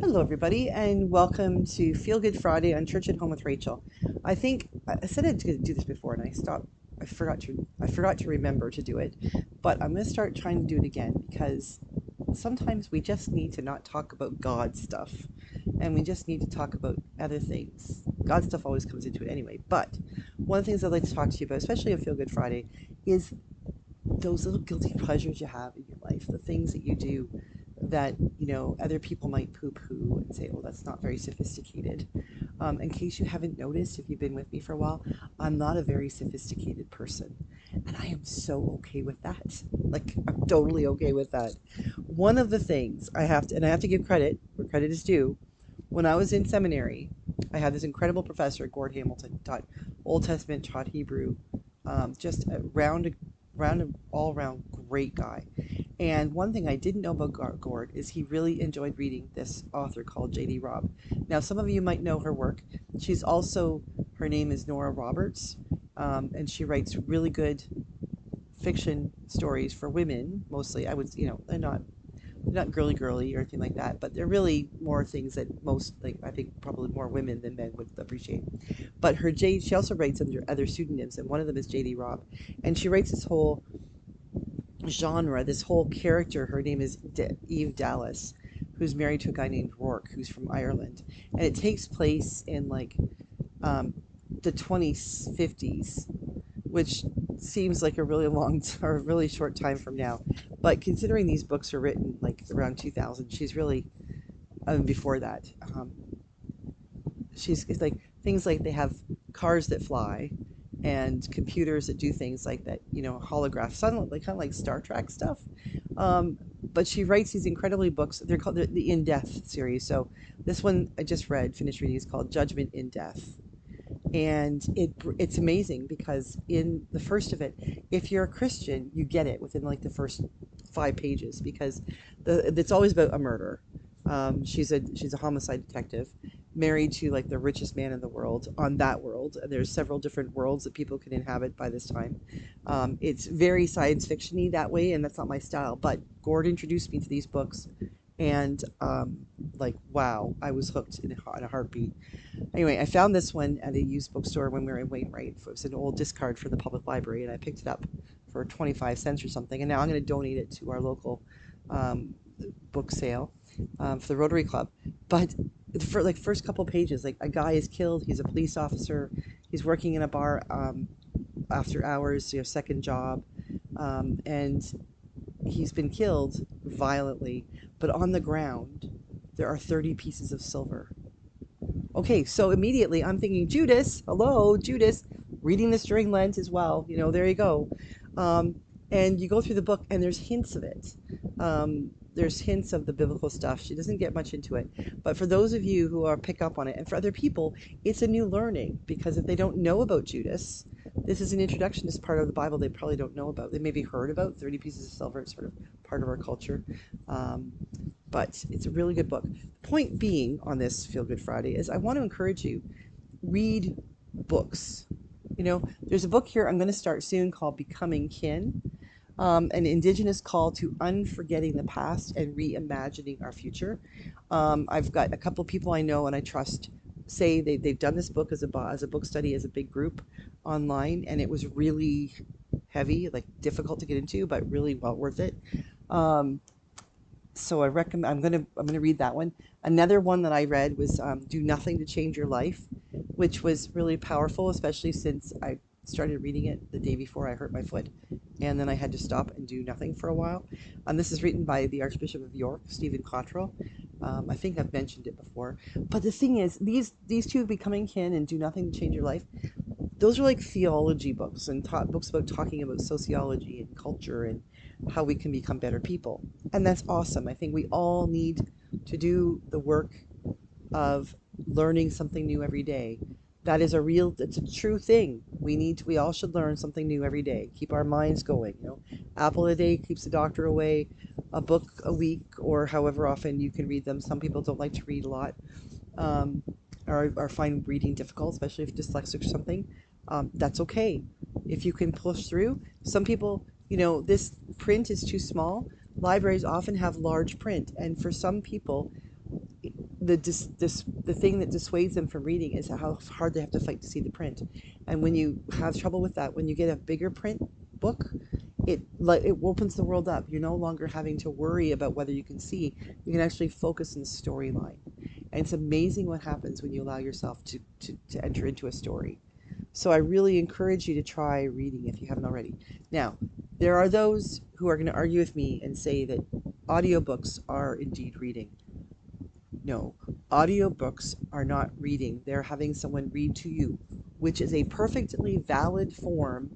Hello, everybody, and welcome to Feel Good Friday on Church at Home with Rachel. I think I said I'd do this before, and I stopped. I forgot to remember to do it, but I'm going to start trying to do it again because sometimes we just need to not talk about God stuff, and we just need to talk about other things. God stuff always comes into it anyway. But one of the things I'd like to talk to you about, especially on Feel Good Friday, is those little guilty pleasures you have in your life, the things that you do that other people might poo-poo and say, "Oh, that's not very sophisticated." In case you haven't noticed, if you've been with me for a while, I'm not a very sophisticated person, and I am so okay with that. Like, I'm totally okay with that. One of the things I have to give credit where credit is due. When I was in seminary, I had this incredible professor, Gord Hamilton, taught Old Testament, taught Hebrew, just a all around great guy. And one thing I didn't know about Gord is he really enjoyed reading this author called J.D. Robb. Now, some of you might know her work. Her name is Nora Roberts, and she writes really good fiction stories for women, mostly. They're not girly or anything like that, but they're really more things that most, like, I think probably more women than men would appreciate. But she also writes under other pseudonyms, and one of them is J.D. Robb. And she writes this whole genre, this whole character. Her name is Eve Dallas, who's married to a guy named Rourke, who's from Ireland, and it takes place in like um, the 2050s, which seems like a really long or a really short time from now. But considering these books are written like around 2000, she's really before that. It's like things like they have cars that fly and computers that do things like that, holographs, kind of like Star Trek stuff. But she writes these incredibly books. They're called the In Death series. So this one I just finished reading, is called Judgment in Death. And it's amazing because in the first of it, if you're a Christian, you get it within like the first 5 pages, because it's always about a murder. She's a homicide detective, married to like the richest man in the world on that world. And there's several different worlds that people can inhabit by this time. It's very science fictiony that way, and that's not my style. But Gord introduced me to these books, and like, wow, I was hooked in a heartbeat. Anyway, I found this one at a used bookstore when we were in Wainwright. It was an old discard for the public library, and I picked it up for 25 cents or something. And now I'm going to donate it to our local um, book sale for the Rotary Club. But for like first couple pages, like a guy is killed. He's a police officer. He's working in a bar after hours, second job, and he's been killed violently. But on the ground, there are 30 pieces of silver. Okay, so immediately I'm thinking, Judas, hello, Judas, reading this during Lent as well. There you go. Um, and you go through the book, and there's hints of it. There's hints of the biblical stuff. She doesn't get much into it. But for those of you who are pick up on it, and for other people, it's a new learning, because if they don't know about Judas, this is an introduction to this part of the Bible they probably don't know about. They maybe heard about 30 pieces of silver. It's sort of part of our culture. Um, but it's a really good book. The point being on this Feel Good Friday is I want to encourage you, read books. There's a book here I'm going to start soon called Becoming Kin, an Indigenous call to unforgetting the past and reimagining our future. I've got a couple people I know and I trust say they've done this book as a book study, as a big group online, and it was really heavy, like difficult to get into, but really well worth it. Um, so I recommend. I'm gonna read that one. Another one that I read was "Do Nothing to Change Your Life," which was really powerful, especially since I started reading it the day before I hurt my foot, and then I had to stop and do nothing for a while. This is written by the Archbishop of York, Stephen Cottrell. I think I've mentioned it before, but the thing is, these two, Becoming Kin and Do Nothing to Change Your Life, those are like theology books and books about talking about sociology and culture and how we can become better people. And that's awesome. I think we all need to do the work of learning something new every day. It's a true thing. We all should learn something new every day. Keep our minds going. Apple a day keeps the doctor away. A book a week, or however often you can read them. Some people don't like to read a lot, um, or find reading difficult, especially if dyslexic or something. That's okay. If you can push through. Some people, this print is too small. Libraries often have large print, and for some people, the thing that dissuades them from reading is how hard they have to fight to see the print. And when you have trouble with that, when you get a bigger print book, it opens the world up. You're no longer having to worry about whether you can see. You can actually focus on the storyline. And it's amazing what happens when you allow yourself to enter into a story. So I really encourage you to try reading if you haven't already. Now, there are those who are going to argue with me and say that audiobooks are indeed reading. No, audiobooks are not reading. They're having someone read to you, which is a perfectly valid form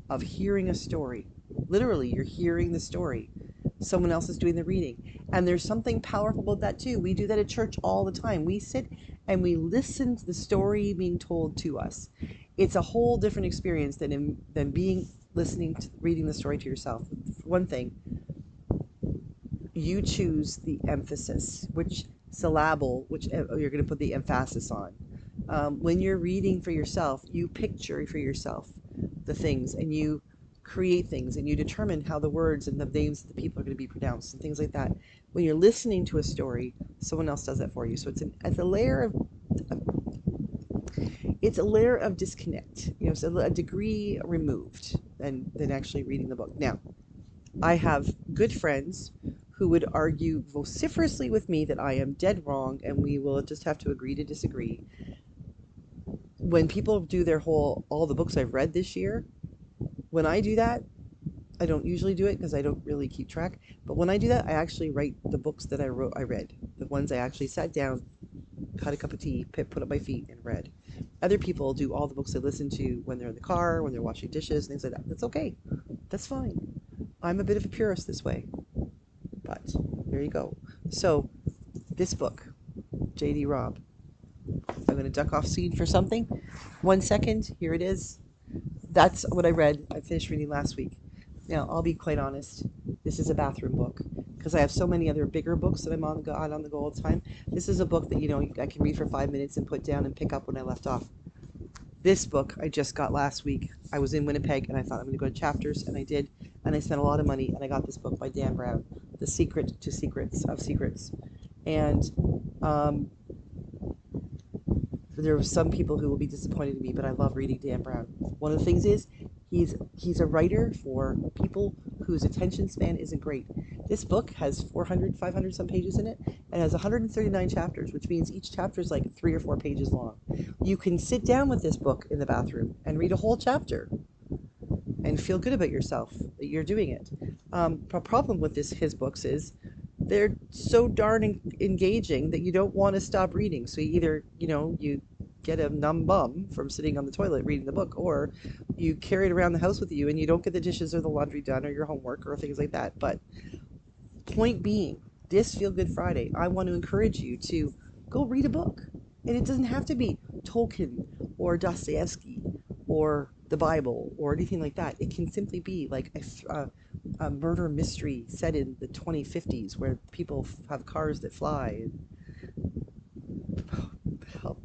of hearing a story. Literally, you're hearing the story. Someone else is doing the reading. And there's something powerful about that too. We do that at church all the time. We sit and we listen to the story being told to us. It's a whole different experience than being listening to reading the story to yourself. For one thing, you choose the emphasis, which syllable, which you're going to put the emphasis on. When you're reading for yourself, you picture for yourself the things, and you create things, and you determine how the words and the names of the people are going to be pronounced and things like that. When you're listening to a story, someone else does that for you. So it's a layer of disconnect. So a degree removed than actually reading the book. Now, I have good friends who would argue vociferously with me that I am dead wrong, and we will just have to agree to disagree. When people do all the books I've read this year, when I do that, I don't usually do it because I don't really keep track, but when I do that, I actually write the books that I read, the ones I actually sat down, had a cup of tea, put up my feet, and read. Other people do all the books they listen to when they're in the car, when they're washing dishes, things like that. That's okay. That's fine. I'm a bit of a purist this way, but there you go. So this book, J.D. Robb. I'm going to duck off scene for something. 1 second. Here it is. That's what I read. I finished reading last week. Now, I'll be quite honest. This is a bathroom book because I have so many other bigger books that I'm on the go all the time. This is a book that I can read for 5 minutes and put down and pick up when I left off. This book I just got last week. I was in Winnipeg and I thought I'm going to go to Chapters, and I did. And I spent a lot of money, and I got this book by Dan Brown, The Secret to Secrets of Secrets. And there are some people who will be disappointed in me, but I love reading Dan Brown. One of the things is he's a writer for people whose attention span isn't great. This book has 400, 500 some pages in it, and has 139 chapters, which means each chapter is like 3 or 4 pages long. You can sit down with this book in the bathroom and read a whole chapter and feel good about yourself that you're doing it. The problem with his books is they're so darn engaging that you don't want to stop reading. So you either, you get a numb bum from sitting on the toilet reading the book, or you carry it around the house with you and you don't get the dishes or the laundry done or your homework or things like that. But point being, this Feel Good Friday, I want to encourage you to go read a book. And it doesn't have to be Tolkien or Dostoevsky or the Bible or anything like that. It can simply be like a murder mystery set in the 2050s where people have cars that fly and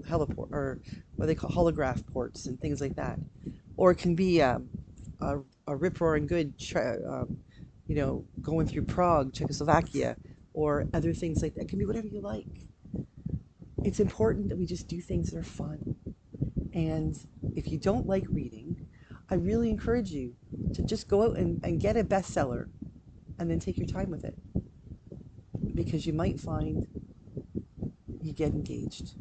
heliport, or what they call holograph ports and things like that. Or it can be a rip-roaring good, going through Prague, Czechoslovakia, or other things like that. It can be whatever you like. It's important that we just do things that are fun. And if you don't like reading, I really encourage you to just go out and get a bestseller and then take your time with it. Because you might find you get engaged.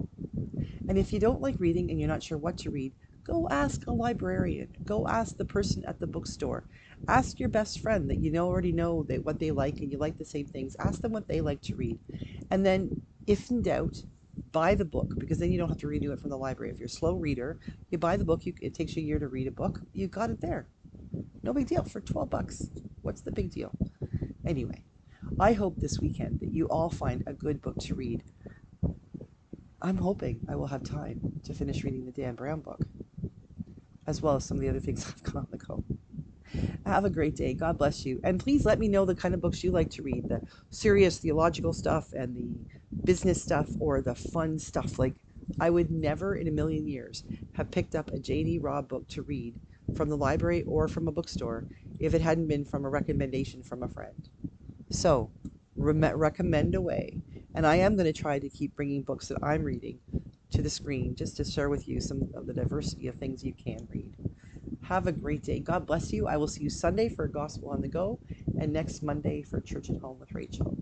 And if you don't like reading and you're not sure what to read, go ask a librarian. Go ask the person at the bookstore. Ask your best friend that already know what they like and you like the same things. Ask them what they like to read. And then, if in doubt, buy the book, because then you don't have to renew it from the library. If you're a slow reader, you buy the book. It takes you a year to read a book. You got it there. No big deal for $12. What's the big deal? Anyway, I hope this weekend that you all find a good book to read. I'm hoping I will have time to finish reading the Dan Brown book, as well as some of the other things I've got on the go. Have a great day. God bless you. And please let me know the kind of books you like to read, the serious theological stuff and the business stuff, or the fun stuff. Like, I would never in a million years have picked up a J.D. Robb book to read from the library or from a bookstore if it hadn't been from a recommendation from a friend. So, recommend away. And I am going to try to keep bringing books that I'm reading to the screen just to share with you some of the diversity of things you can read. Have a great day. God bless you. I will see you Sunday for Gospel on the Go and next Monday for Church at Home with Rachel.